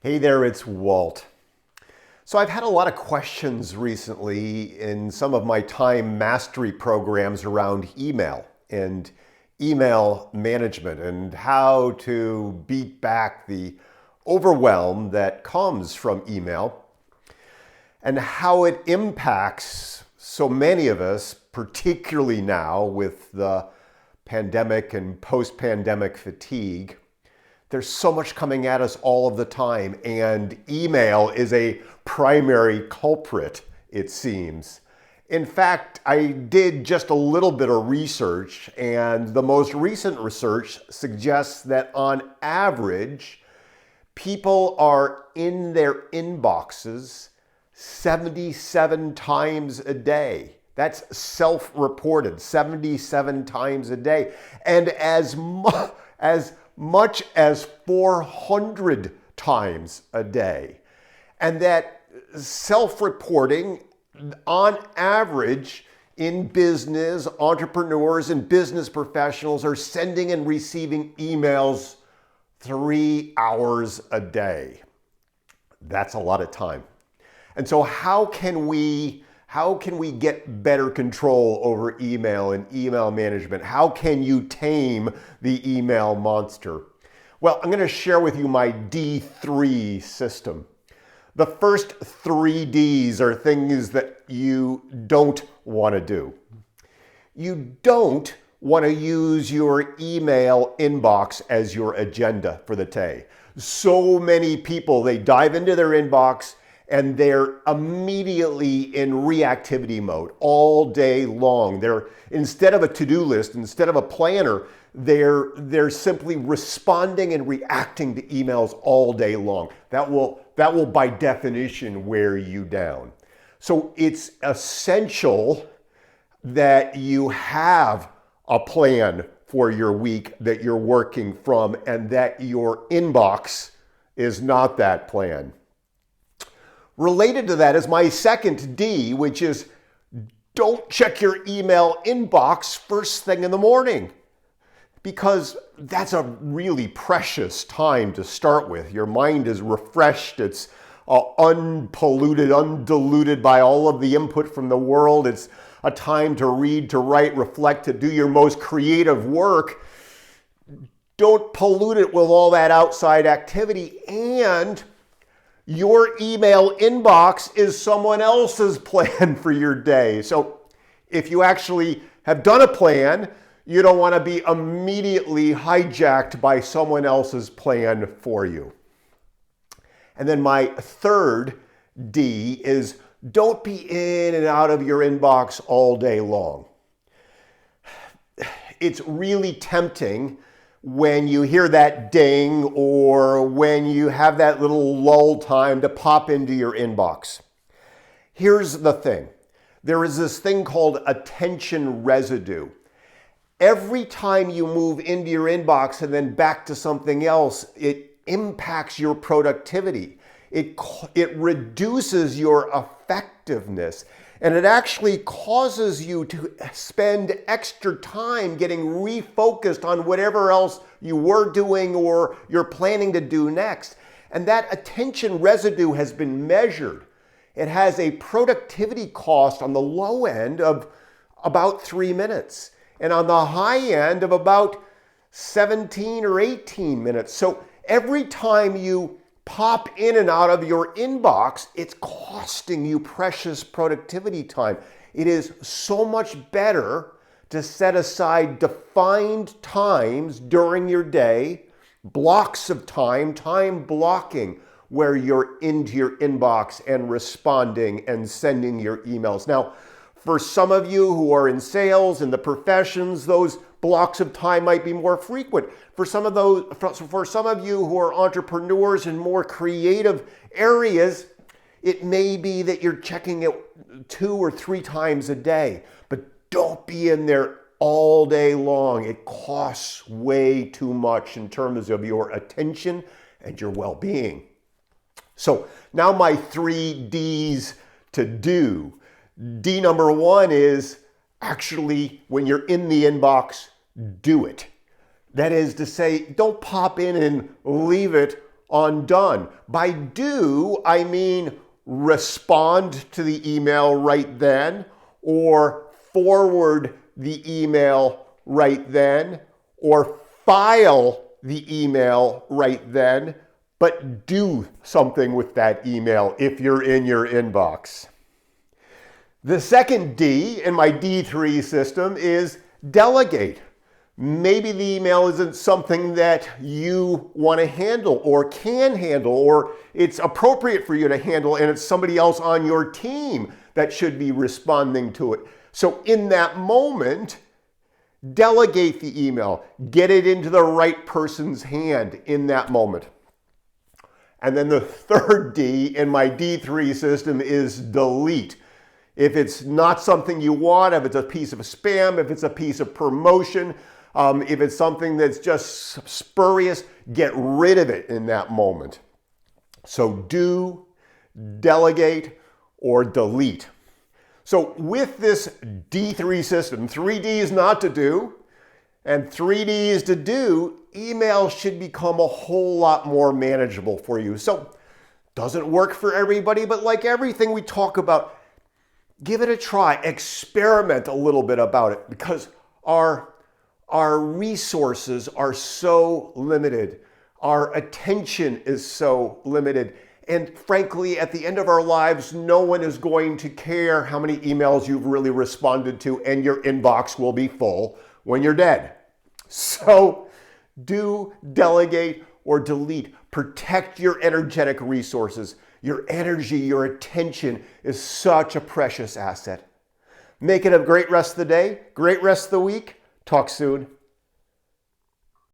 Hey there, it's Walt. So I've had a lot of questions recently in some of my time mastery programs around email and email management and how to beat back the overwhelm that comes from email and how it impacts so many of us, particularly now with the pandemic and post-pandemic fatigue. There's so much coming at us all of the time, and email is a primary culprit, it seems. In fact, I did just a little bit of research, and the most recent research suggests that on average, people are in their inboxes 77 times a day. That's self-reported, 77 times a day. And as much as 400 times a day. And that self-reporting, on average, in business, entrepreneurs and business professionals are sending and receiving emails 3 hours a day. That's a lot of time. And so how can we get better control over email and email management? How can you tame the email monster? Well, I'm going to share with you my D3 system. The first 3 Ds are things that you don't want to do. You don't want to use your email inbox as your agenda for the day. So many people, they dive into their inbox and they're immediately in reactivity mode all day long. They're, instead of a to-do list, instead of a planner, they're simply responding and reacting to emails all day long. That will by definition wear you down. So it's essential that you have a plan for your week that you're working from and that your inbox is not that plan. Related to that is my second D, which is don't check your email inbox first thing in the morning, because that's a really precious time to start with. Your mind is refreshed. It's unpolluted, undiluted by all of the input from the world. It's a time to read, to write, reflect, to do your most creative work. Don't pollute it with all that outside activity. And your email inbox is someone else's plan for your day. So if you actually have done a plan, you don't want to be immediately hijacked by someone else's plan for you. And then my third D is don't be in and out of your inbox all day long. It's really tempting when you hear that ding or when you have that little lull time to pop into your inbox. Here's the thing. There is this thing called attention residue. Every time you move into your inbox and then back to something else, it impacts your productivity. It reduces your effectiveness. And it actually causes you to spend extra time getting refocused on whatever else you were doing or you're planning to do next. And that attention residue has been measured. It has a productivity cost on the low end of about 3 minutes and on the high end of about 17 or 18 minutes. So every time you pop in and out of your inbox, it's costing you precious productivity time. It is so much better to set aside defined times during your day, blocks of time blocking, where you're into your inbox and responding and sending your emails. Now, for some of you who are in sales and the professions, those blocks of time might be more frequent. For some of you who are entrepreneurs in more creative areas, it may be that you're checking it 2 or 3 times a day, but don't be in there all day long. It costs way too much in terms of your attention and your well-being. So now my 3 Ds to do. D number 1 is actually, when you're in the inbox, do it. That is to say, don't pop in and leave it undone. By do, I mean respond to the email right then, or forward the email right then, or file the email right then, but do something with that email if you're in your inbox. The second D in my D3 system is delegate. Maybe the email isn't something that you want to handle or can handle, or it's appropriate for you to handle and it's somebody else on your team that should be responding to it. So in that moment, delegate the email. Get it into the right person's hand in that moment. And then the third D in my D3 system is delete. If it's not something you want, if it's a piece of spam, if it's a piece of promotion, if it's something that's just spurious, get rid of it in that moment. So do, delegate, or delete. So with this D3 system, 3 Ds not to do, and 3 Ds to do, email should become a whole lot more manageable for you. So doesn't work for everybody, but like everything we talk about, give it a try, experiment a little bit about it, because our resources are so limited. Our attention is so limited. And frankly, at the end of our lives, no one is going to care how many emails you've really responded to, and your inbox will be full when you're dead. So do, delegate, or delete. Protect your energetic resources. Your energy, your attention is such a precious asset. Make it a great rest of the day, great rest of the week. Talk soon.